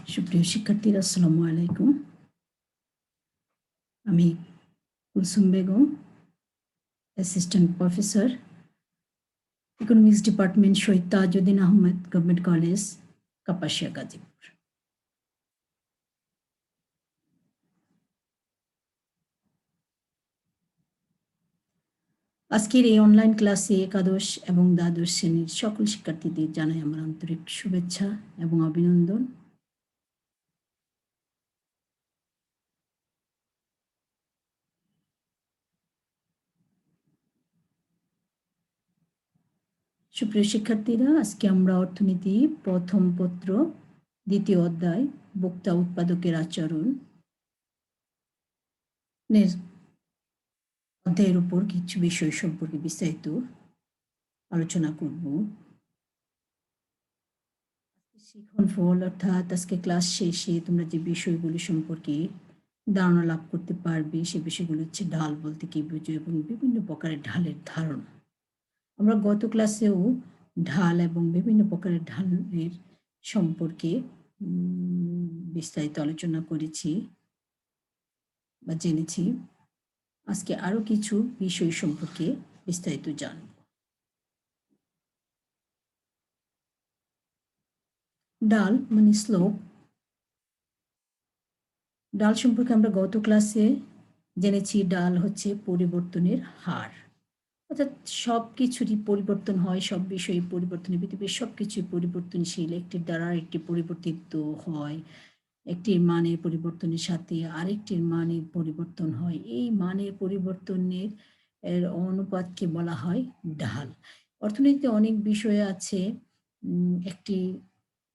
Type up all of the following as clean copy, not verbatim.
সুপ্রিয় শিক্ষার্থীরা, আসসালামু আলাইকুম। আমি Kulsum Begum, assistant professor, economics department, Shahid Tajuddin Ahmed government college, Kapasia, Gazipur. আজকের এই অনলাইন ক্লাসে একাদশ এবং দ্বাদশ শ্রেণীর সকল শিক্ষার্থীদের জানাই আমার আন্তরিক শুভেচ্ছা এবং অভিনন্দন। সুপ্রিয় শিক্ষার্থীরা, আজকে আমরা অর্থনীতি প্রথম পত্র দ্বিতীয় অধ্যায় ভোক্তা উৎপাদকের আচরণ অধ্যায়ের উপর কিছু বিষয় সম্পর্কে বিস্তারিত আলোচনা করব। শিখন ফল অর্থাৎ আজকে ক্লাস শেষে তোমরা যে বিষয়গুলো সম্পর্কে ধারণা লাভ করতে পারবে সে বিষয়গুলো হচ্ছে ঢাল বলতে কি বুঝো এবং বিভিন্ন প্রকারের ঢালের ধারণা। আমরা গত ক্লাসেও ঢাল এবং বিভিন্ন প্রকারের ঢালের সম্পর্কে বিস্তারিত আলোচনা করেছি বা জেনেছি। আজকে আরো কিছু বিষয় সম্পর্কে বিস্তারিত জানব। ঢাল মানে স্লোপ। ঢাল সম্পর্কে আমরা গত ক্লাসে জেনেছি ঢাল হচ্ছে পরিবর্তনের হার, অর্থাৎ সব কিছুরই পরিবর্তন হয়, সব বিষয়ে পরিবর্তনের পৃথিবীর সব কিছুই পরিবর্তনশীল, একটির দ্বারা আরেকটি পরিবর্তিত হয়, একটির মানের পরিবর্তনের সাথে আরেকটির মানের পরিবর্তন হয়। এই মানের পরিবর্তনের অনুপাতকে বলা হয় ঢাল। অর্থনীতিতে অনেক বিষয় আছে, একটি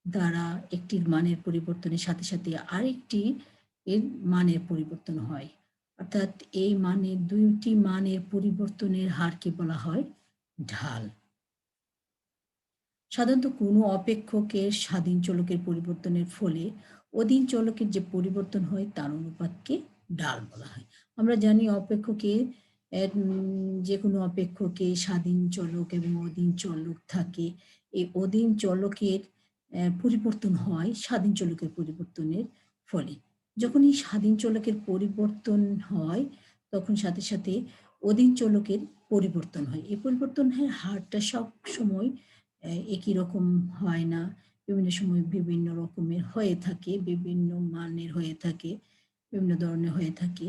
দ্বারা একটির মানের পরিবর্তনের সাথে সাথে আরেকটি এর মানের পরিবর্তন হয়, অর্থাৎ এই মানের দুইটি মানের পরিবর্তনের হারকে বলা হয় ঢাল। সাধারণত কোনো অপেক্ষকের স্বাধীন চলকের পরিবর্তনের ফলে অধীন চলকের যে পরিবর্তন হয় তার অনুপাতকে ঢাল বলা হয়। আমরা জানি অপেক্ষকে যে কোনো অপেক্ষকে স্বাধীন চলক এবং অধীন চলক থাকে। এই অধীন চলকের পরিবর্তন হয় স্বাধীন চলকের পরিবর্তনের ফলে। যখন এই স্বাধীন চলকের পরিবর্তন হয় তখন সাথে সাথে অধীন চলকের পরিবর্তন হয়। এই পরিবর্তনের হারটা সব সময় একই রকম হয় না, বিভিন্ন সময় বিভিন্ন রকমের হয়ে থাকে, বিভিন্ন মানের হয়ে থাকে, বিভিন্ন ধরনের হয়ে থাকে।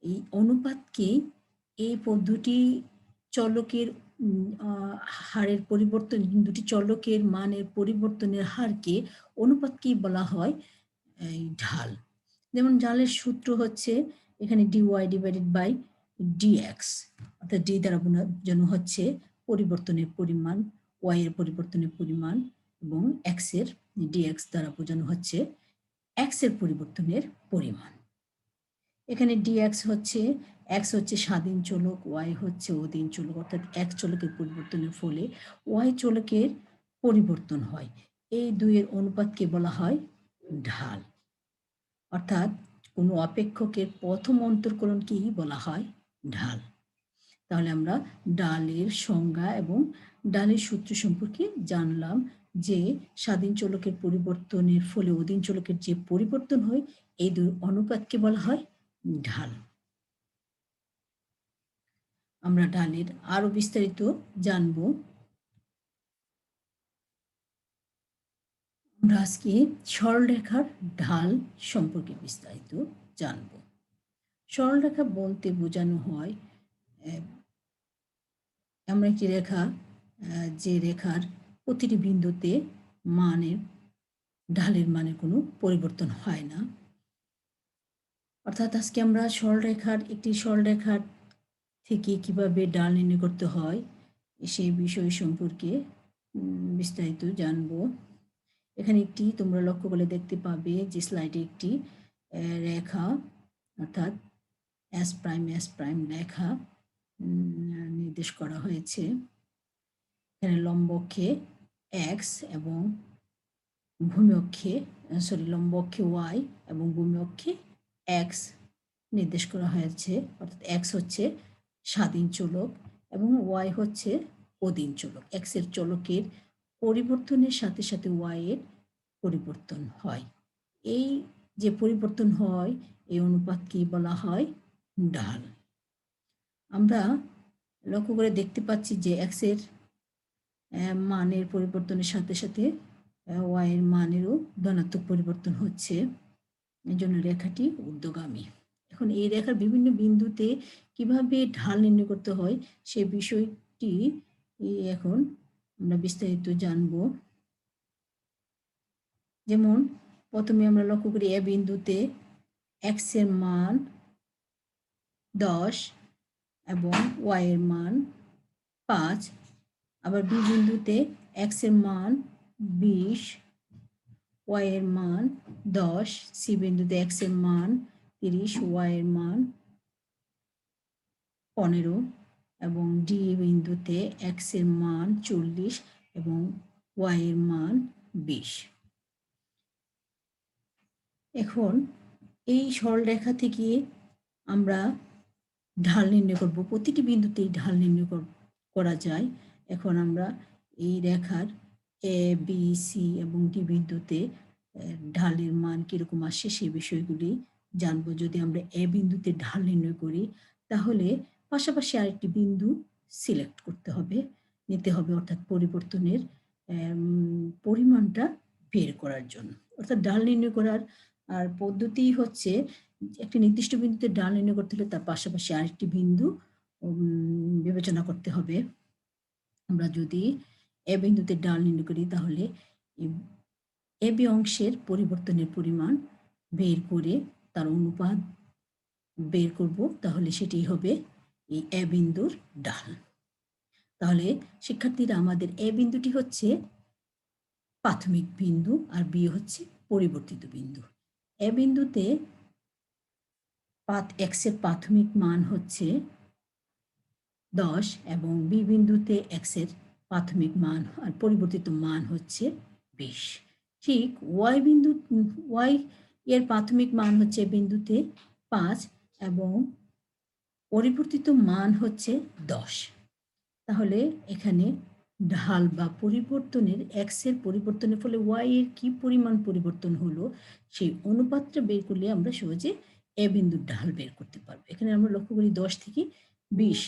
এই অনুপাতকে এই দুটি চলকের হারের পরিবর্তন, দুটি চলকের মানের পরিবর্তনের হারকে অনুপাতকেই বলা হয় এই ঢাল। যেমন ঢালের সূত্র হচ্ছে এখানে dy ডিভাইডেড বাই dx, অর্থাৎ d দ্বারা বোঝানো হচ্ছে পরিবর্তনের পরিমাণ, y এর পরিবর্তনের পরিমাণ এবং x এর dx দ্বারা বোঝানো হচ্ছে x এর পরিবর্তনের পরিমাণ। এখানে dx হচ্ছে x হচ্ছে স্বাধীন চলক, y হচ্ছে অধীন চলক, অর্থাৎ x চলকের পরিবর্তনের ফলে y চলকের পরিবর্তন হয়। এই দুইয়ের অনুপাতকে বলা হয় ঢাল, অর্থাৎ কোনো অপেক্ষকের প্রথম অন্তরকলনকেই বলা হয় ঢাল। তাহলে আমরা ঢালের সংজ্ঞা এবং ঢালের সূত্র সম্পর্কে জানলাম যে স্বাধীন চলকের পরিবর্তনের ফলে অধীন চলকের যে পরিবর্তন হয় এই দুই অনুপাতকে বলা হয় ঢাল। আমরা ঢালের আরো বিস্তারিত জানব। আমরা আজকে সরলরেখার ঢাল সম্পর্কে বিস্তারিত জানব। সরলরেখা বলতে বোঝানো হয় এমন একটি রেখা যে রেখার প্রতিটি বিন্দুতে মানের ঢালের মানের কোনো পরিবর্তন হয় না। অর্থাৎ আজকে আমরা একটি সরলরেখার থেকে কিভাবে ঢাল নির্ণয় করতে হয় সেই বিষয় সম্পর্কে বিস্তারিত জানব। এখানে একটি তোমরা লক্ষ্য করে দেখতে পাবে যে স্লাইডে একটি রেখা অর্থাৎ এস প্রাইম রেখা নির্দেশ করা হয়েছে। এখানে লম্ব অক্ষে এক্স এবং ভূমি অক্ষে লম্ব অক্ষে ওয়াই এবং ভূমি অক্ষে এক্স নির্দেশ করা হয়েছে, অর্থাৎ এক্স হচ্ছে স্বাধীন চলক এবং ওয়াই হচ্ছে অধীন চলক। এক্স এর চলকের পরিবর্তনের সাথে সাথে ওয়াই এর পরিবর্তন হয়। এই যে পরিবর্তন হয় এই অনুপাতকে বলা হয় ঢাল। আমরা লক্ষ্য করে দেখতে পাচ্ছি যে x এর মানের পরিবর্তনের সাথে সাথে y এর মানেরও ধনাত্মক পরিবর্তন হচ্ছে। এজন্য রেখাটি ঊর্ধ্বগামী। এখন এই রেখার বিভিন্ন বিন্দুতে কিভাবে ঢাল নির্ণয় করতে হয় সে বিষয়টি এখন আমরা বিস্তারিত জানব। যেমন প্রথমে আমরা লক্ষ্য করি এ বিন্দুতে x এর মান 10 এবং y এর মান 5, আবার বি বিন্দুতে x এর মান 20, y এর মান 10, সি বিন্দুতে x এর মান 30, y এর মান 15 এবং ডি বিন্দুতে x এর মান 40 এবং y এর মান 20। এখন এই সরলরেখা থেকে আমরা ঢাল নির্ণয় করব। প্রতিটি বিন্দুতেই ঢাল নির্ণয় করা যায়। এখন আমরা এই রেখার এ বি সি এবং ডি বিন্দুতে ঢালের মান কিরকম আসে সেই বিষয়গুলি জানবো। যদি আমরা এ বিন্দুতে ঢাল নির্ণয় করি তাহলে পাশাপাশি আরেকটি বিন্দু সিলেক্ট করতে হবে, নিতে হবে, অর্থাৎ পরিবর্তনের পরিমাণটা বের করার জন্য। অর্থাৎ ঢাল নির্ণয় করার আর পদ্ধতি হচ্ছে একটি নির্দিষ্ট বিন্দুতে ঢাল নির্ণয় করতে হলে তার পাশাপাশি আরেকটি বিন্দু বিবেচনা করতে হবে। আমরা যদি এ বিন্দুতে ঢাল নির্ণয় করি তাহলে এ বি অংশের পরিবর্তনের পরিমাণ বের করে তার অনুপাত বের করব, তাহলে সেটি হবে এই এ বিন্দুর ঢাল। তাহলে শিক্ষার্থীরা আমাদের এ বিন্দুটি হচ্ছে প্রাথমিক বিন্দু আর বি হচ্ছে পরিবর্তিত বিন্দু। এ বিন্দুতে x এর প্রাথমিক মান হচ্ছে 10 এবং বি বিন্দুতে x এর প্রাথমিক মান আর পরিবর্তিত মান হচ্ছে 20। ঠিক y এর প্রাথমিক মান হচ্ছে বিন্দুতে 5 এবং পরিবর্তিত মান হচ্ছে 10। তাহলে এখানে ঢাল বা পরিবর্তনের x এর পরিবর্তনের ফলে y এর কি পরিমাণ পরিবর্তন হলো সেই অনুপাতটা বের করলে আমরা সহজে এ বিন্দুর ঢাল বের করতে পারবো। এখানে আমরা লক্ষ্য করি 10 থেকে 20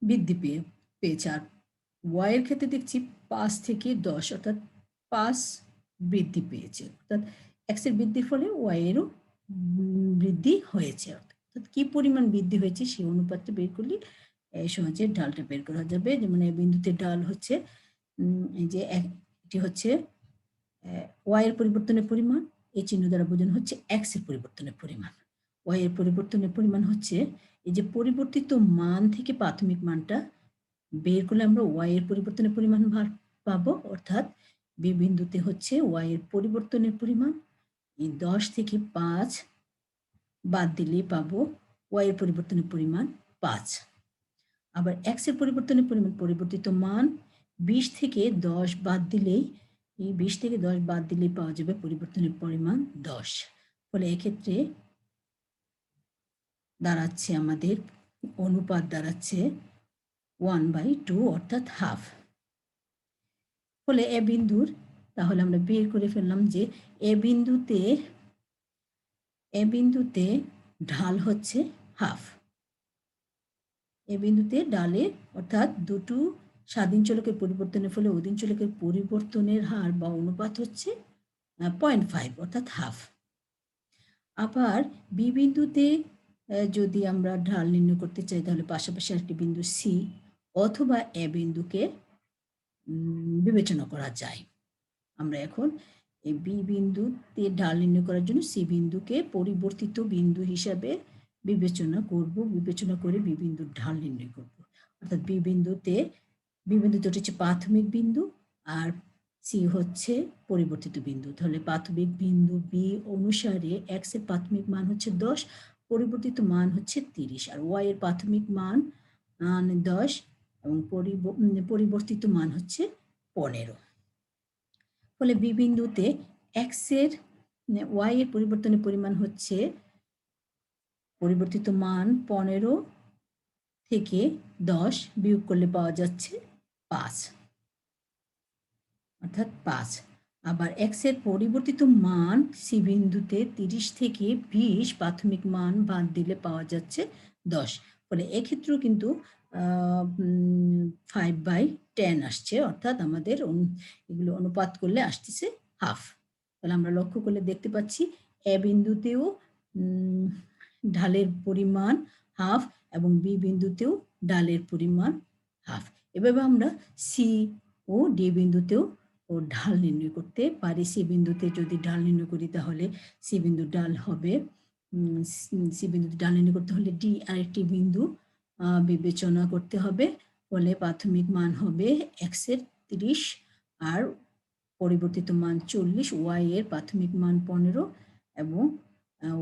বৃদ্ধি পেয়েছে, আর y এর ক্ষেত্রে দেখছি 5 থেকে 10 অর্থাৎ 5 বৃদ্ধি পেয়েছে। অর্থাৎ x এর বৃদ্ধির ফলে y এরও বৃদ্ধি হয়েছে। অর্থাৎ কি পরিমাণ বৃদ্ধি হয়েছে সেই অনুপাতটা বের করলে সহজে ঢালটা বের করা যাবে। যেমন এই বিন্দুতে ঢাল হচ্ছে এই যে এটি হচ্ছে y এর পরিবর্তনের পরিমাণ, এই চিহ্ন দ্বারা বোঝানো হচ্ছে x এর পরিবর্তনের পরিমাণ। y এর পরিবর্তনের পরিমাণ হচ্ছে এই যে পরিবর্তিত মান থেকে প্রাথমিক মানটা বের করলে আমরা y এর পরিবর্তনের পরিমাণ পাবো, অর্থাৎ বি বিন্দুতে হচ্ছে y এর পরিবর্তনের পরিমাণ। এই 10 থেকে 5 বাদ দিলেই পাবো y এর পরিবর্তনের পরিমাণ 5। আবার x এর পরিবর্তনের পরিমাণ পরিবর্তিত মান 20 থেকে 10 বাদ দিলেই এই 20 থেকে 10 বাদ দিলেই পাওয়া যাবে পরিবর্তনের পরিমাণ 10। ফলে এক্ষেত্রে দাঁড়াচ্ছে আমাদের অনুপাত দাঁড়াচ্ছে 1/2 অর্থাৎ হাফ। ফলে এ বিন্দুর তাহলে আমরা বের করে ফেললাম যে এ বিন্দুতে ঢাল হচ্ছে হাফ। এ বিন্দুতে ঢালে অর্থাৎ দুটো স্বাধীন চলকের পরিবর্তনের ফলে অধীন চলকের পরিবর্তনের হার বা অনুপাত হচ্ছে 0.5 অর্থাৎ হাফ। আবার বি বিন্দুতে যদি আমরা ঢাল নির্ণয় করতে চাই তাহলে পাশাপাশি একটি বিন্দু সি অথবা এ বিন্দুকে বিবেচনা করা যায়। আমরা এখন এই বি বিন্দুতে ঢাল নির্ণয় করার জন্য সি বিন্দুকে পরিবর্তিত বিন্দু হিসাবে বিবেচনা করে বি বিন্দুর ঢাল নির্ণয় করব। অর্থাৎ বি বিন্দুতে হচ্ছে প্রাথমিক বিন্দু আর সি হচ্ছে পরিবর্তিত বিন্দু। তাহলে প্রাথমিক বিন্দু বি অনুসারে x এর প্রাথমিক মান হচ্ছে 10, পরিবর্তিত মান হচ্ছে 30, আর y এর প্রাথমিক মান 10 এবং পরিবর্তিত মান হচ্ছে 15। ফলে বি বিন্দুতে x এর y এর পরিবর্তনের পরিমাণ হচ্ছে পরিবর্তিত মান 15 থেকে 10 বিয়োগ করলে পাওয়া যাচ্ছে 5 অর্থাৎ 5। আবার এক্স এর পরিবর্তিত মান সি বিন্দুতে 30 থেকে 20 প্রাথমিক মান বাদ দিলে পাওয়া যাচ্ছে 10। ফলে এক্ষেত্রেও কিন্তু 5/10 আসছে, অর্থাৎ আমাদের এগুলো অনুপাত করলে আসতেছে হাফ। তাহলে আমরা লক্ষ্য করলে দেখতে পাচ্ছি এ বিন্দুতেও ঢালের পরিমাণ হাফ এবং বি বিন্দুতেও ঢালের পরিমাণ হাফ। এভাবে আমরা সি ও ডি বিন্দুতেও ঢাল নির্ণয় করতে পারি। সি বিন্দুতে যদি ঢাল নির্ণয় করি তাহলে সি বিন্দুর ঢাল হবে সি বিন্দুতে ঢাল নির্ণয় করতে হলে ডি আরেকটি বিন্দু বিবেচনা করতে হবে। ফলে প্রাথমিক মান হবে এক্স এর 30 আর পরিবর্তিত মান 40, ওয়াই এর প্রাথমিক মান 15 এবং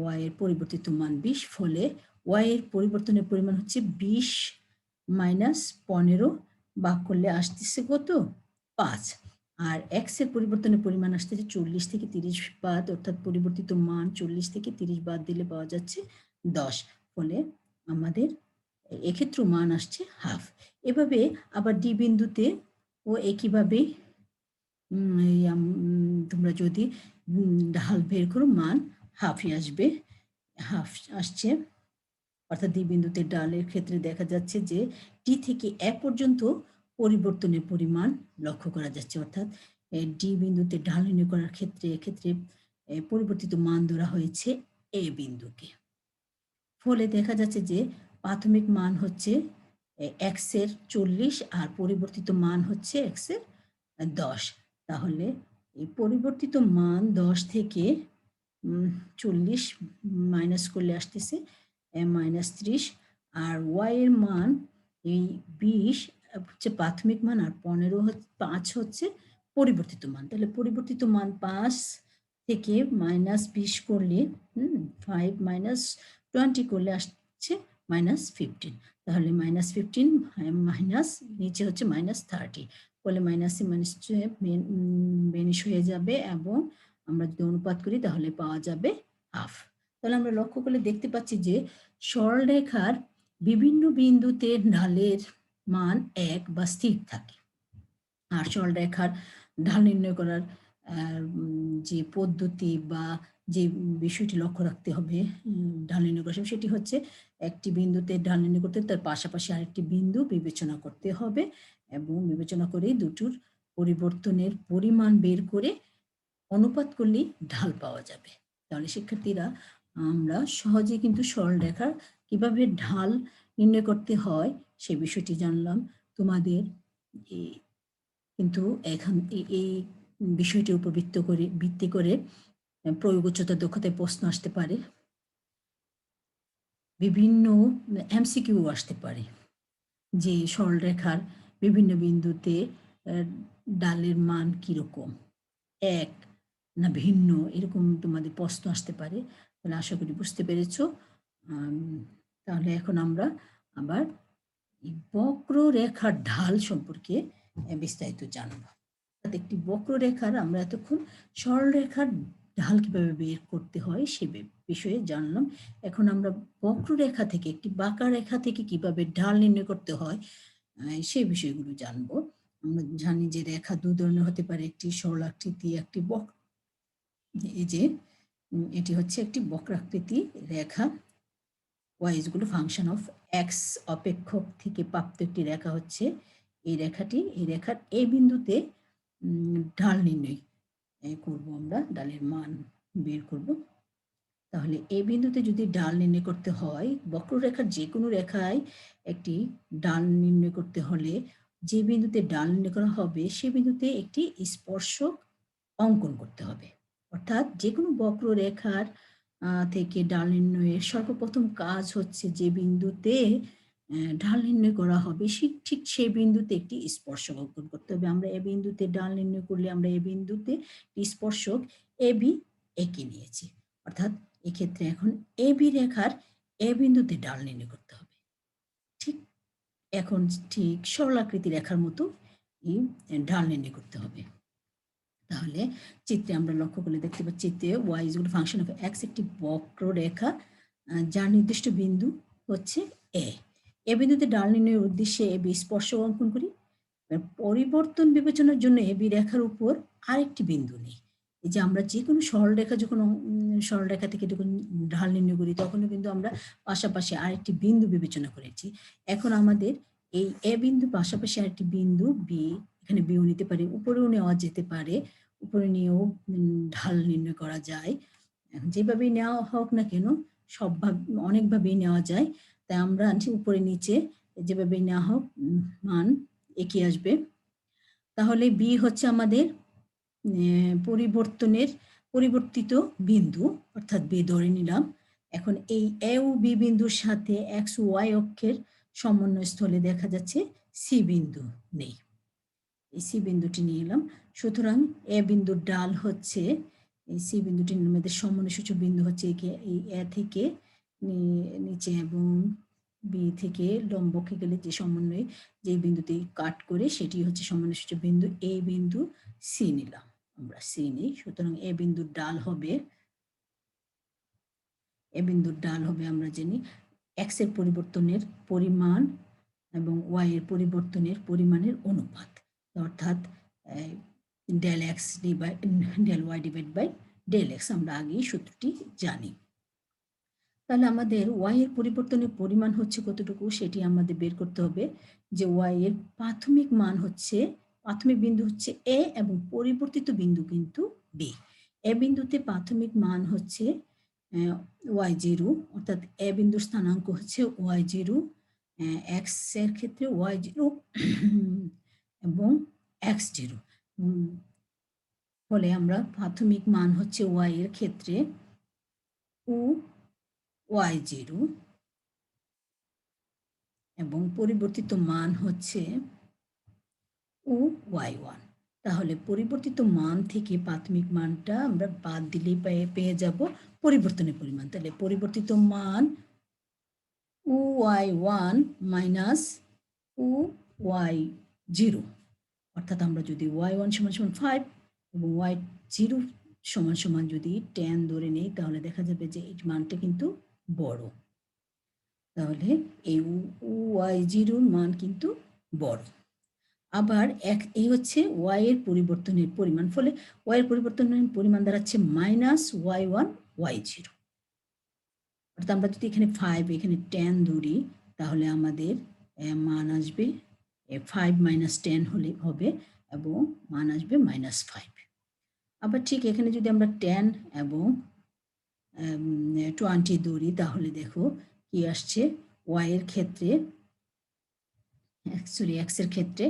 ওয়াই এর পরিবর্তিত মান 20। ফলে ওয়াই এর পরিবর্তনের পরিমাণ হচ্ছে 20 মাইনাস 15 ভাগ করলে আসতেছে কত? 5। আর এক্স এর পরিবর্তনের পরিমাণ আসতেছে 40 থেকে 30 বাদ, অর্থাৎ পরিবর্তিত মান 40 থেকে 30 বাদ দিলে পাওয়া যাচ্ছে 10। ফলে আমাদের এক্ষেত্রেও মান আসছে হাফ। এভাবে আবার ডি বিন্দুতে ও একইভাবে তোমরা যদি ঢাল বের করো মান হাফই আসবে, হাফ আসছে। অর্থাৎ ডি বিন্দুতে ঢালের ক্ষেত্রে দেখা যাচ্ছে যে ডি থেকে এ পর্যন্ত পরিবর্তনের পরিমাণ লক্ষ্য করা যাচ্ছে। অর্থাৎ ডি বিন্দুতে ঢাল নির্ণয় করার ক্ষেত্রে এক্ষেত্রে পরিবর্তিত মান ধরা হয়েছে এ বিন্দুকে। ফলে দেখা যাচ্ছে যে প্রাথমিক মান হচ্ছে এক্স এর 40 আর পরিবর্তিত মান হচ্ছে এক্স এর 10। তাহলে এই পরিবর্তিত মান 10 থেকে 40 মাইনাস করলে আসতেছে -30, আর ওয়াই এর মান এই 20 হচ্ছে প্রাথমিক মান, আর 5 হচ্ছে পরিবর্তিত মান। তাহলে পরিবর্তিত মান 5 থেকে -20 করলে 5 - 20 করলে আসছে -15। তাহলে -15 মাইনাস নিচে হচ্ছে -30। ফলে মাইনাসে মাইনাসে বেনিশ হয়ে যাবে এবং আমরা যদি অনুপাত করি তাহলে পাওয়া যাবে হাফ। তাহলে আমরা লক্ষ্য করলে দেখতে পাচ্ছি যে সরলরেখার বিভিন্ন বিন্দুতে ঢালের মান 1 বা স্থির থাকে। আর সরলরেখার ঢাল নির্ণয় করার যে পদ্ধতি বা যে বিষয়টি লক্ষ্য রাখতে হবে ঢাল নির্ণয় করার সময়, সেটি হচ্ছে একটি বিন্দুতে ঢাল নির্ণয় করতে তার পাশাপাশি আরেকটি বিন্দু বিবেচনা করতে হবে এবং বিবেচনা করে দুটোর পরিবর্তনের পরিমাণ বের করে অনুপাত করলেই ঢাল পাওয়া যাবে। তাহলে শিক্ষার্থীরা আমরা সহজে কিন্তু সরলরেখার কিভাবে ঢাল নির্ণয় করতে হয় সে বিষয়টি জানলাম। তোমাদের কিন্তু এখন এই বিষয়টির উপর ভিত্তি করে প্রয়োগোচ্চতা দক্ষতায় প্রশ্ন আসতে পারে, বিভিন্ন এমসিকিউ আসতে পারে যে সরলরেখার বিভিন্ন বিন্দুতে ঢালের মান কিরকম, এক না ভিন্ন, এরকম তোমাদের প্রশ্ন আসতে পারে। তাহলে আশা করি বুঝতে পেরেছ। তাহলে এখন আমরা আবার বক্ররেখার ঢাল সম্পর্কে বিস্তারিত জানব। একটি বক্ররেখার আমরা এতক্ষণ সরলরেখার ঢাল কিভাবে বের করতে হয় সে বিষয়ে জানলাম। এখন আমরা বক্ররেখা থেকে, একটি বাঁকা রেখা থেকে কিভাবে ঢাল নির্ণয় করতে হয় সেই বিষয়গুলো জানবো। আমরা জানি যে রেখা দু ধরনের হতে পারে, একটি সরলাকৃতি, একটি বক্র। এই যে এটি হচ্ছে একটি বক্রাকৃতি রেখা। y is equal to function of x অপেক্ষক থেকে প্রাপ্ত একটি রেখা হচ্ছে এই রেখাটি। এই রেখার এ বিন্দুতে ঢাল নির্ণয় করব, আমরা ঢালের মান বের করব। তাহলে এ বিন্দুতে যদি ঢাল নির্ণয় করতে হয়, বক্ররেখার যে কোনো রেখায় একটি ঢাল নির্ণয় করতে হলে যে বিন্দুতে ঢাল নির্ণয় করা হবে সে বিন্দুতে একটি স্পর্শক অঙ্কন করতে হবে। অর্থাৎ যে কোনো বক্ররেখার থেকে ঢাল নির্ণয়ের সর্বপ্রথম কাজ হচ্ছে যে বিন্দুতে ঢাল নির্ণয় করা হবে ঠিক সেই বিন্দুতে একটি স্পর্শক অঙ্কন করতে হবে। আমরা এ বিন্দুতে ঢাল নির্ণয় করলে আমরা এ বিন্দুতে স্পর্শক এ বি এঁকে নিয়েছি। অর্থাৎ এক্ষেত্রে এখন এ বি রেখার এ বিন্দুতে ঢাল নির্ণয় করতে হবে। ঠিক এখন ঠিক সরলাকৃতি রেখার মতো এই ঢাল নির্ণয় করতে হবে। তাহলে চিত্রে আমরা লক্ষ্য করলে দেখতে পাচ্ছি চিত্রে y is equal to function of x একটি বক্ররেখা যার নির্দিষ্ট বিন্দু হচ্ছে এ। এ বিন্দুতে ঢাল নির্ণয়ের উদ্দেশ্যে এ বি স্পর্শক অঙ্কন করি। পরিবর্তন বিবেচনার জন্য এবি রেখার উপর আরেকটি বিন্দু নেই। এই যে আমরা যে কোনো সরলরেখা যখন সরলরেখা থেকে যখন ঢাল নির্ণয় করি তখনও কিন্তু আমরা পাশাপাশি আরেকটি বিন্দু বিবেচনা করেছি। এখন আমাদের এই এ বিন্দু পাশাপাশি আরেকটি বিন্দু বি, এখানে বিও নিতে পারি, উপরেও নেওয়া যেতে পারে, উপরে নিয়েও ঢাল নির্ণয় করা যায়। যেভাবেই নেওয়া হোক না কেন অনেকভাবেই নেওয়া যায়। তাই আমরা উপরে নিচে যেভাবেই নেওয়া হোক মান একই আসবে। তাহলে বি হচ্ছে আমাদের পরিবর্তিত বিন্দু, অর্থাৎ বি ধরে নিলাম। এখন এই এ ও বি বিন্দুর সাথে এক্স ও ওয়াই অক্ষের সমন্বয় স্থলে দেখা যাচ্ছে সি বিন্দু নেই। এই সি বিন্দুটি নিয়ে এলাম। সুতরাং এ বিন্দুর ডাল হচ্ছে এই সি বিন্দুটির মধ্যে সমন্বয়সূচক বিন্দু হচ্ছে এই এ থেকে নিচে এবং বি থেকে লম্বকে গেলে যে সমন্বয় যে বিন্দুতে কাট করে সেটি হচ্ছে সমন্বয়সূচক বিন্দু। এই বিন্দু সি নিলাম, আমরা সি নিই। সুতরাং এ বিন্দুর ডাল হবে আমরা জানি এক্স এর পরিবর্তনের পরিমাণ এবং ওয়াই এর পরিবর্তনের পরিমাণের অনুপাত, অর্থাৎ del X del Y divide by del X. আমরা আগেই সূত্রটি জানি। তাহলে আমাদের ওয়াই এর পরিবর্তনের পরিমাণ হচ্ছে কতটুকু সেটি আমাদের বের করতে হবে। যে ওয়াই এর প্রাথমিক বিন্দু হচ্ছে এ এবং পরিবর্তিত বিন্দু কিন্তু বি। এ বিন্দুতে প্রাথমিক মান হচ্ছে y0, অর্থাৎ এ বিন্দুর স্থানাঙ্ক হচ্ছে y0, এক্স এর ক্ষেত্রে y0 এবং x0। ফলে আমরা প্রাথমিক মান হচ্ছে y এর ক্ষেত্রে y0 এবং পরিবর্তিত মান হচ্ছে y1। তাহলে পরিবর্তিত মান থেকে প্রাথমিক মানটা আমরা বাদ দিলেই পেয়ে যাব পরিবর্তনের পরিমাণ। তাহলে পরিবর্তিত মান y1 মাইনাস y0, অর্থাৎ আমরা যদি y1 সমান 5 এবং y0 সমান যদি 10 ধরে নেই তাহলে দেখা যাবে যে এই মানটা কিন্তু বড়। তাহলে এই y0 মান কিন্তু বড়। আবার এই হচ্ছে y এর পরিবর্তনের পরিমাণ। ফলে y এর পরিবর্তনের পরিমাণ দাঁড়াচ্ছে মাইনাস y1 y0। অর্থাৎ আমরা যদি এখানে 5 এখানে 10 ধরি তাহলে আমাদের মান আসবে 5 মাইনাস 10 হলে হবে এবং মান আসবে -5। আবার ঠিক এখানে যদি আমরা 10 এবং 20 ধরি তাহলে দেখো কি আসছে। y এর ক্ষেত্রে x এর ক্ষেত্রে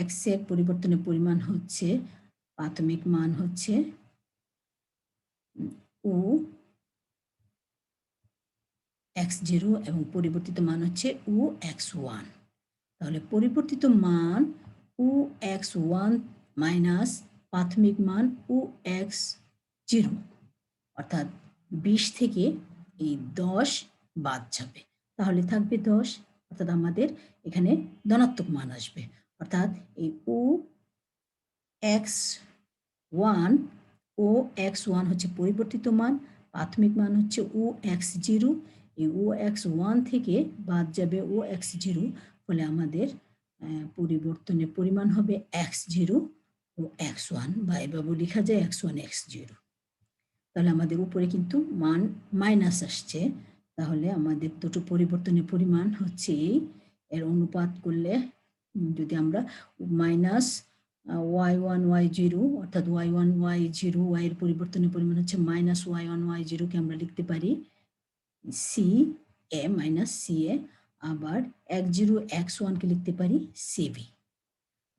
x এর পরিবর্তনের পরিমাণ হচ্ছে প্রাথমিক মান হচ্ছে x0 এবং পরিবর্তিত মান হচ্ছে x1। তাহলে পরিবর্তিত মান x1 মাইনাস প্রাথমিক মান x0, অর্থাৎ 20 থেকে এই 10 বাদ যাবে, তাহলে থাকবে 10, অর্থাৎ আমাদের এখানে ধনাত্মক মান আসবে। অর্থাৎ এই x1 হচ্ছে পরিবর্তিত মান, প্রাথমিক মান হচ্ছে x0, এই x1 থেকে বাদ যাবে x0, ফলে আমাদের পরিবর্তনের পরিমাণ হবে x0 ও x1, বা এভাবে লেখা যায় x1 x0। তাহলে আমাদের উপরে কিন্তু মান মাইনাস আসছে। তাহলে আমাদের দুটো পরিবর্তনের পরিমাণ হচ্ছে এর অনুপাত করলে যদি আমরা মাইনাস y1 y0, অর্থাৎ y1 y0, y এর পরিবর্তনের পরিমাণ হচ্ছে মাইনাস y1 y0 কে আমরা লিখতে পারি CA মাইনাস CA, আবার x0 x1 কে লিখতে পারি CB।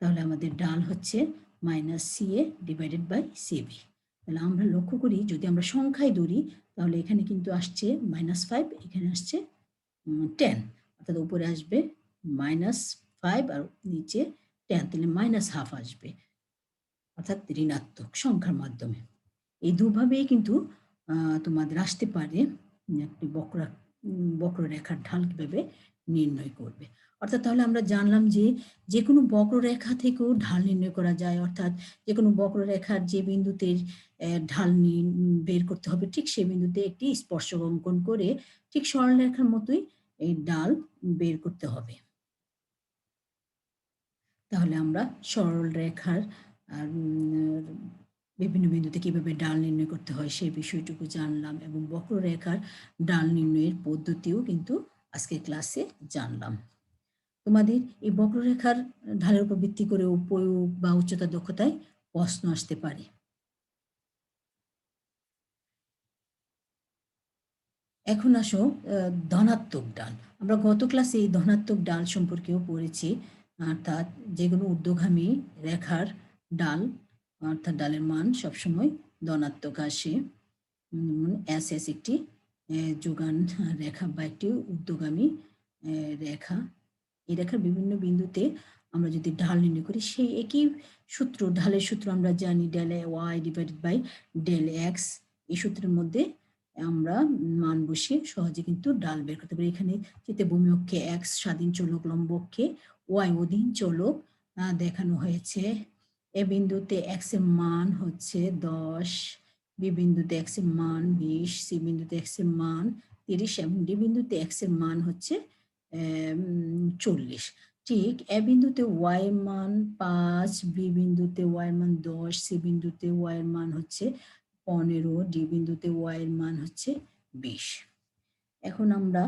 তাহলে আমাদের ডাল হচ্ছে minus CA divided by CB। তাহলে আমরা লক্ষ্য করি যদি আমরা সংখ্যায় ধরি তাহলে এখানে কিন্তু আসছে -5, এখানে আসছে 10, অর্থাৎ উপরে আসবে -5 আর নিচে 10, তাহলে -12 আসবে, অর্থাৎ ঋণাত্মক সংখ্যার মাধ্যমে। এই দুভাবেই কিন্তু তোমাদের আসতে পারে একটি বক্ররেখার ঢাল কিভাবে নির্ণয় করবে। অর্থাৎ তাহলে আমরা জানলাম যে কোনো বক্ররেখা থেকেও ঢাল নির্ণয় করা যায়, অর্থাৎ যে কোনো বক্ররেখার যে বিন্দুতে ঢাল বের করতে হবে ঠিক সেই বিন্দুতে একটি স্পর্শক অঙ্কন করে ঠিক সরলরেখার মতোই এই ঢাল বের করতে হবে। তাহলে আমরা সরল রেখার বিভিন্ন বিন্দুতে কিভাবে ডাল নির্ণয় করতে হয় সেই বিষয়টুকু জানলাম, এবং বক্ররেখার ডাল নির্ণয়ের পদ্ধতিও কিন্তু আজকের ক্লাসে জানলাম। তোমাদের এই বক্ররেখার ঢালের উপর ভিত্তি করে উপয়োগ বা উচ্চতা দক্ষতায় প্রশ্ন আসতে পারে। এখন আসো ধনাত্মক ডাল। আমরা গত ক্লাসে এই ধনাত্মক ডাল সম্পর্কেও পড়েছি, অর্থাৎ যেগুলো ঊর্ধ্বগামী রেখার ডাল, অর্থাৎ ডালের মান সবসময় ধনাত্মক আসে। এস এস একটি যোগান রেখা বা একটি ঊর্ধ্বগামী রেখা। এই রেখার বিভিন্ন বিন্দুতে আমরা যদি ঢাল নির্ণয় করি, সেই একই সূত্র, ঢালের সূত্র আমরা জানি, del Y divided by del X. এই সূত্রের মধ্যে আমরা মান বসিয়ে সহজে কিন্তু ডাল বের করতে পারি। এখানে ভূমি অক্ষে এক্স স্বাধীন চলক, লম্ব অক্ষে ওয়াই অধীন চলক দেখানো হয়েছে। এ বিন্দুতে এক্স এর মান হচ্ছে 10, বি বিন্দুতে এক্স এর মান 20, সি বিন্দুতে এক্স এর মান 30 এবং ডি বিন্দুতে এক্স এর মান হচ্ছে 40। ঠিক এ বিন্দুতে ওয়াই এর মান 5, বি বিন্দুতে ওয়াই এর মান 10, সি বিন্দুতে ওয়াই এর মান হচ্ছে 15, ডি বিন্দুতে ওয়াই এর মান হচ্ছে 20। এখন আমরা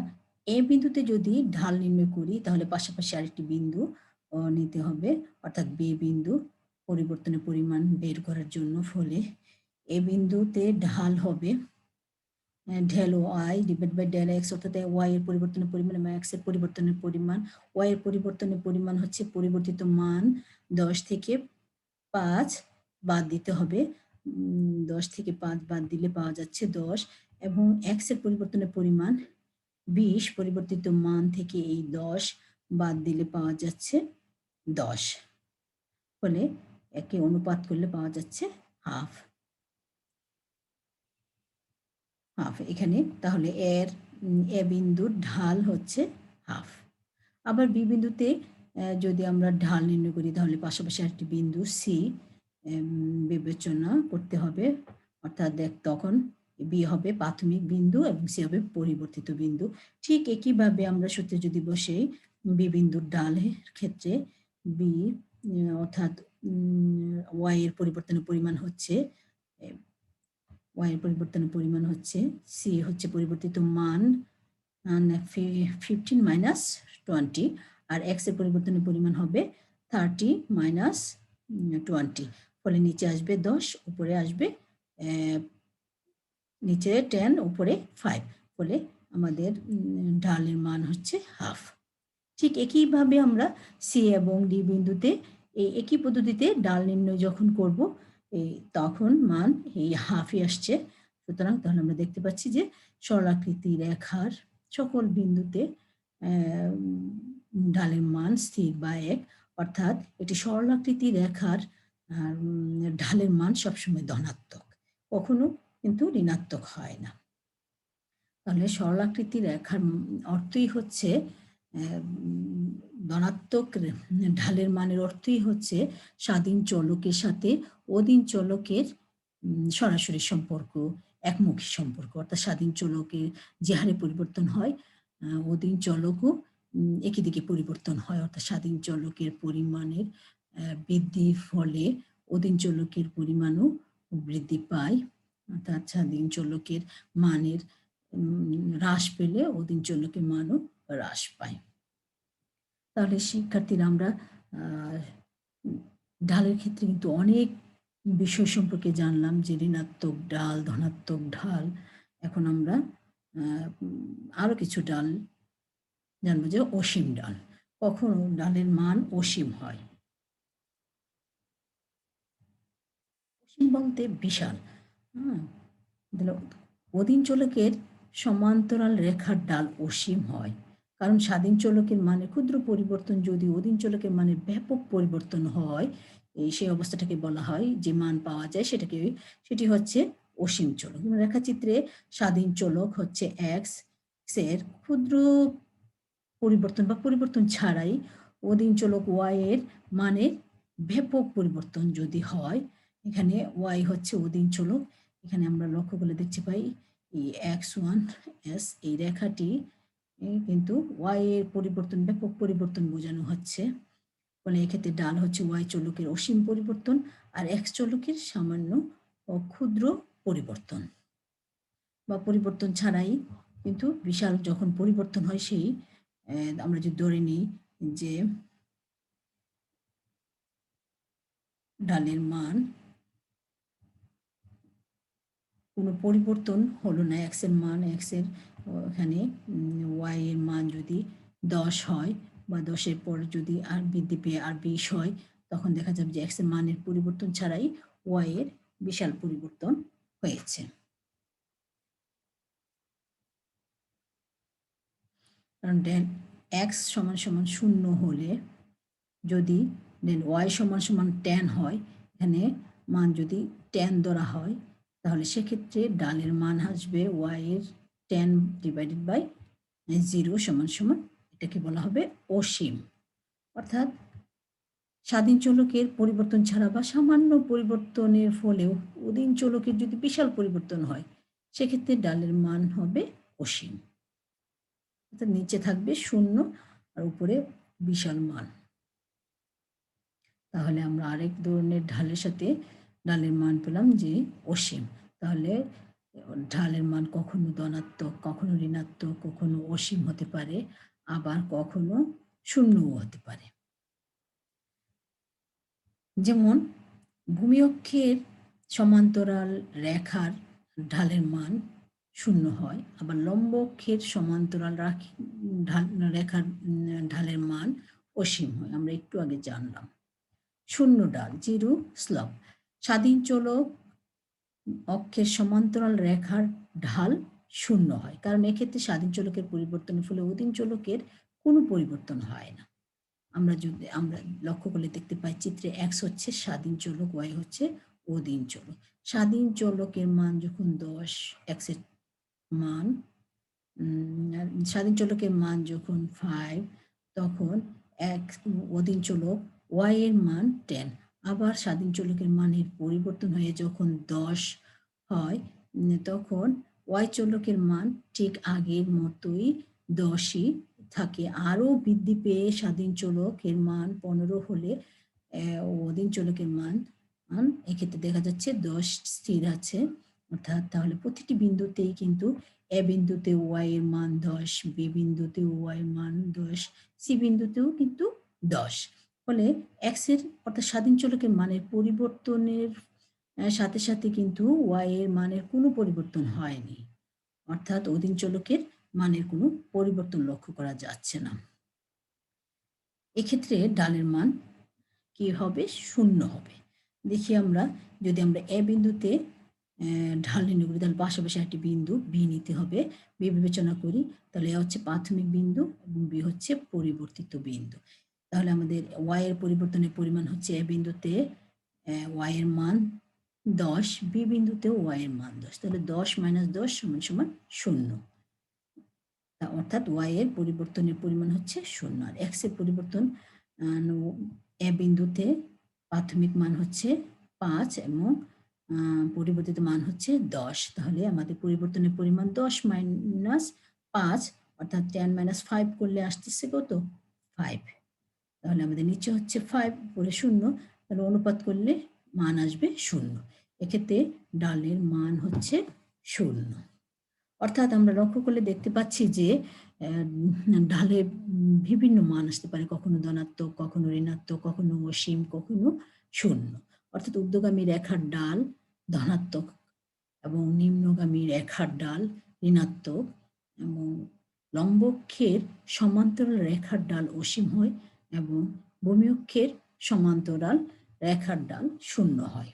এ বিন্দুতে যদি ঢাল নির্ণয় করি, তাহলে পাশাপাশি আরেকটি বিন্দু নিতে হবে, অর্থাৎ বি বিন্দু, পরিবর্তনের পরিমাণ বের করার জন্য। ফলে এ বিন্দুতে ঢাল হবে del Y divide by del X, অর্থাৎ ওয়াই এর পরিবর্তনের পরিমাণ এবং এক্স এর পরিবর্তনের পরিমাণ। ওয়াই এর পরিবর্তনের পরিমাণ হচ্ছে পরিবর্তিত মান 10 থেকে 5 বাদ দিতে হবে। 10 থেকে 5 বাদ দিলে পাওয়া যাচ্ছে 10, এবং এক্স এর পরিবর্তনের পরিমাণ 20, পরিবর্তিত মান থেকে এই 10 বাদ দিলে পাওয়া যাচ্ছে 10। ফলে একে অনুপাত করলে পাওয়া যাচ্ছে হাফ। এখানে তাহলে এ বিন্দুর ঢাল হচ্ছে হাফ। আবার বি বিন্দুতে যদি আমরা ঢাল নির্ণয় করি, তাহলে পাশাপাশি আরেকটি বিন্দু সি বিবেচনা করতে হবে, অর্থাৎ তখন বি হবে প্রাথমিক বিন্দু এবং সি হবে পরিবর্তিত বিন্দু। ঠিক একইভাবে আমরা সূত্রে যদি বসেই, বি বিন্দুর ঢালের ক্ষেত্রে বি অর্থাৎ ওয়াই এর পরিবর্তনের পরিমাণ হচ্ছে ওয়াই এর পরিবর্তনের পরিমাণ হচ্ছে সি হচ্ছে পরিবর্তিত মান 15 মাইনাস 20, আর এক্স এর পরিবর্তনের পরিমাণ হবে 30 মাইনাস 20। ফলে নিচে আসবে 10, উপরে আসবে নিচে 10, উপরে 5। ফলে আমাদের ঢালের মান হচ্ছে হাফ। ঠিক একইভাবে আমরা সি এবং ডি বিন্দুতে এই একই পদ্ধতিতে ডাল নির্ণয় যখন করব, তখন মান এই হাফই আসছে। সুতরাং তাহলে আমরা দেখতে পাচ্ছি যে সরলাকৃতি রেখার সকল বিন্দুতে ঢালের মান স্থির বা 1, অর্থাৎ এটি সরলাকৃতি রেখার ঢালের মান সবসময় ধনাত্মক, কখনো কিন্তু ঋণাত্মক হয় না। তাহলে সরলাকৃতি রেখার অর্থই হচ্ছে ধনাত্মক ঢালের মানের অর্থই হচ্ছে স্বাধীন চলকের সাথে অধীন চলকের সরাসরি সম্পর্ক, একমুখী সম্পর্ক। অর্থাৎ স্বাধীন চলকের যে হারে পরিবর্তন হয়, অধীন চলকও একই দিকে পরিবর্তন হয়। অর্থাৎ স্বাধীন চলকের পরিমাণের বৃদ্ধির ফলে অধীন চলকের পরিমাণও বৃদ্ধি পায়, অর্থাৎ স্বাধীন চলকের মানের হ্রাস পেলে অধীন চলকের মানও হ্রাস পায়। তাহলে শিক্ষার্থীরা, আমরা ঢালের ক্ষেত্রে কিন্তু অনেক বিষয় সম্পর্কে জানলাম, যে ঋণাত্মক ঢাল, ধনাত্মক ঢাল। এখন আমরা আরো কিছু ডাল জানবো, যে অসীম ডাল। কখনো ডালের মান অসীম হয়। অসীম বলতে বিশাল। অধীন চলকের সমান্তরাল রেখার ডাল অসীম হয়, কারণ স্বাধীন চলকের মানে ক্ষুদ্র পরিবর্তন যদি অধীন চলকের মানে ব্যাপক পরিবর্তন হয়, সেই অবস্থাটাকে বলা হয়, যে মান পাওয়া যায় সেটি হচ্ছে অসীম চলক। রেখাচিত্রে স্বাধীন চলক হচ্ছে এক্স এর ক্ষুদ্র পরিবর্তন বা পরিবর্তন ছাড়াই অধীন চলক ওয়াই এর মানে ব্যাপক পরিবর্তন যদি হয়, এখানে ওয়াই হচ্ছে অধীন চলক। এখানে আমরা লক্ষ্য করলে দেখতে পাই এই x1s এই রেখাটি কিন্তু ওয়াই এর পরিবর্তন, ব্যাপক পরিবর্তন বোঝানো হচ্ছে। ফলে এক্ষেত্রে ডাল হচ্ছে ওয়াই চলকের অসীম পরিবর্তন আর এক্স চলকের সামান্য ও ক্ষুদ্র পরিবর্তন বা পরিবর্তন ছাড়াই কিন্তু বিশাল যখন পরিবর্তন হয় সেই আমরা যদি ধরে নিই যে ডালের মান কোনো পরিবর্তন হলো না, এক্স এর মান এক্সের এখানে ওয়াই এর মান যদি 10 হয় বা 10-এর পর যদি আর বৃদ্ধি পেয়ে আর 20 হয়, তখন দেখা যাবে যে এক্স এর মানের পরিবর্তন ছাড়াই ওয়াই এর বিশাল পরিবর্তন হয়েছে। কারণ ডেন এক্স সমান সমান 0 হলে যদি দেন ওয়াই সমান সমান 10 হয়, এখানে মান যদি 10 ধরা হয়, তাহলে সেক্ষেত্রে ডালের মান আসবে ওয়াই এর 10 ডিভাইডেড বাই 0 সমান সমান এটাকে বলা হবে অসীম। অর্থাৎ স্বাধীন চলকের পরিবর্তন ছাড়া বা সামান্য পরিবর্তনের ফলেও অধীন চলকের যদি বিশাল পরিবর্তন হয়, সেক্ষেত্রে ডালের মান হবে অসীম। অর্থাৎ নিচে থাকবে 0 আর উপরে বিশাল মান। তাহলে আমরা আরেক ধরনের ঢালের সাথে ডালের মান পেলাম যে অসীম। তাহলে ঢালের মান কখনো ধনাত্মক, কখনো ঋণাত্মক, কখনো অসীম হতে পারে, আবার কখনো শূন্যও হতে পারে। যেমন ভূমি অক্ষের সমান্তরাল রেখার ঢালের মান 0 হয়, আবার লম্ব অক্ষের সমান্তরাল রেখার ঢালের মান অসীম হয়। আমরা একটু আগে জানলাম। শূন্য ডাল, জিরো স্লপ। স্বাধীন চলক অক্ষের সমান্তরাল রেখার ঢাল 0 হয়, কারণ এক্ষেত্রে স্বাধীন চলকের পরিবর্তনের ফলে অধীন চলকের কোনো পরিবর্তন হয় না। আমরা লক্ষ্য করলে দেখতে পাই চিত্রে এক্স হচ্ছে স্বাধীন চলক, ওয়াই হচ্ছে অধীন চলক। স্বাধীন চলকের মান যখন 10, এক্স এর মান স্বাধীন চলকের মান যখন 5, তখন অধীন চলক ওয়াই এর মান 10। আবার স্বাধীন চলকের মানের পরিবর্তন হয়ে যখন 10 হয়, তখন ওয়াই চলকের মান ঠিক আগের মতোই 10ই থাকে। আরও বৃদ্ধি পেয়ে স্বাধীন চলকের মান 15 হলে অধীন চলকের মান এক্ষেত্রে দেখা যাচ্ছে 10 স্থির আছে। অর্থাৎ তাহলে প্রতিটি বিন্দুতেই কিন্তু এ বিন্দুতে ওয়াই এর মান 10, বি বিন্দুতে ওয়াই এর মান 10, সি বিন্দুতেও কিন্তু 10। ফলে এক্স এর অর্থাৎ স্বাধীন চলকের মানের পরিবর্তনের সাথে সাথে কিন্তু ওয়াই এর মানের কোনো পরিবর্তন হয়নি। অর্থাৎ অধীন চলকের মানের কোনো পরিবর্তন লক্ষ্য করা যাচ্ছে না। এক্ষেত্রে ডালের মান কি হবে? 0 হবে। দেখি আমরা যদি আমরা এ বিন্দুতে ঢাল নির্ণয় করি, তাহলে পাশাপাশি একটি বিন্দু বি নিতে হবে। বি বিবেচনা করি, তাহলে এ হচ্ছে প্রাথমিক বিন্দু এবং বি হচ্ছে পরিবর্তিত বিন্দু। তাহলে আমাদের ওয়াই এর পরিবর্তনের পরিমাণ হচ্ছে এ বিন্দুতে ওয়াই এর মান 10, বি বিন্দুতেও ওয়াই এর মান 10। তাহলে 10 - 10 = 0। অর্থাৎ ওয়াই এর পরিবর্তনের পরিমাণ হচ্ছে 0 আর এক্স এর পরিবর্তন এ বিন্দুতে প্রাথমিক মান হচ্ছে 5 এবং পরিবর্তিত মান হচ্ছে 10। তাহলে আমাদের পরিবর্তনের পরিমাণ 10 - 5, অর্থাৎ 10 - 5 করলে আসতেছে কত? 5। তাহলে আমাদের নিচে হচ্ছে 5, উপরে 0, তাহলে অনুপাত করলে মান আসবে 0। এক্ষেত্রে ডালের মান হচ্ছে 0। অর্থাৎ আমরা লক্ষ্য করলে দেখতে পাচ্ছি যে ঢালে বিভিন্ন মান আসতে পারে, কখনো ধনাত্মক, কখনো ঋণাত্মক, কখনো অসীম, কখনো 0। অর্থাৎ ঊর্ধ্বগামী রেখার ডাল ধনাত্মক এবং নিম্নগামী রেখার ডাল ঋণাত্মক এবং লম্ব অক্ষের সমান্তরাল রেখার ডাল অসীম হয় এবং ভূমি অক্ষের সমান্তরাল রেখার ডাল 0 হয়।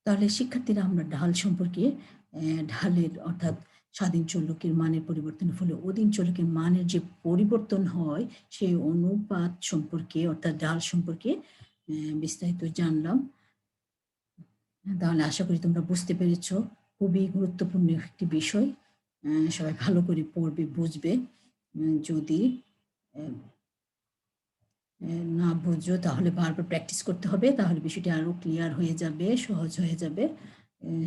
তাহলে শিক্ষার্থীরা আমরা ঢাল সম্পর্কে ঢালের অর্থাৎ স্বাধীন চলকের মানের পরিবর্তনের ফলে অধীন চলকের মানের যে পরিবর্তন হয় সেই অনুপাত সম্পর্কে অর্থাৎ ঢাল সম্পর্কে বিস্তারিত জানলাম। তাহলে আশা করি তোমরা বুঝতে পেরেছ। খুবই গুরুত্বপূর্ণ একটি বিষয়, সবাই ভালো করে পড়বে, বুঝবে। যদি না বুঝো তাহলে বারবার প্র্যাকটিস করতে হবে, তাহলে বিষয়টি আরো ক্লিয়ার হয়ে যাবে, সহজ হয়ে যাবে।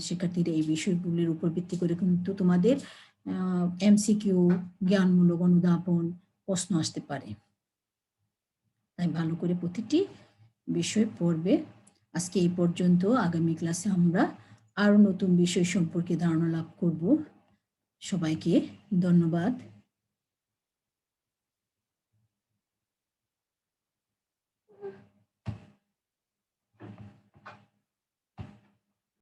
শিক্ষার্থীরা এই বিষয়গুলির উপর ভিত্তি করে কিন্তু তোমাদের এমসিকিউ, জ্ঞানমূলক অনুধাবন প্রশ্ন আসতে পারে। তাই ভালো করে প্রতিটি বিষয় পড়বে। আজকে এই পর্যন্ত। আগামী ক্লাসে আমরা আরো নতুন বিষয় সম্পর্কে ধারণা লাভ করব। সবাইকে ধন্যবাদ।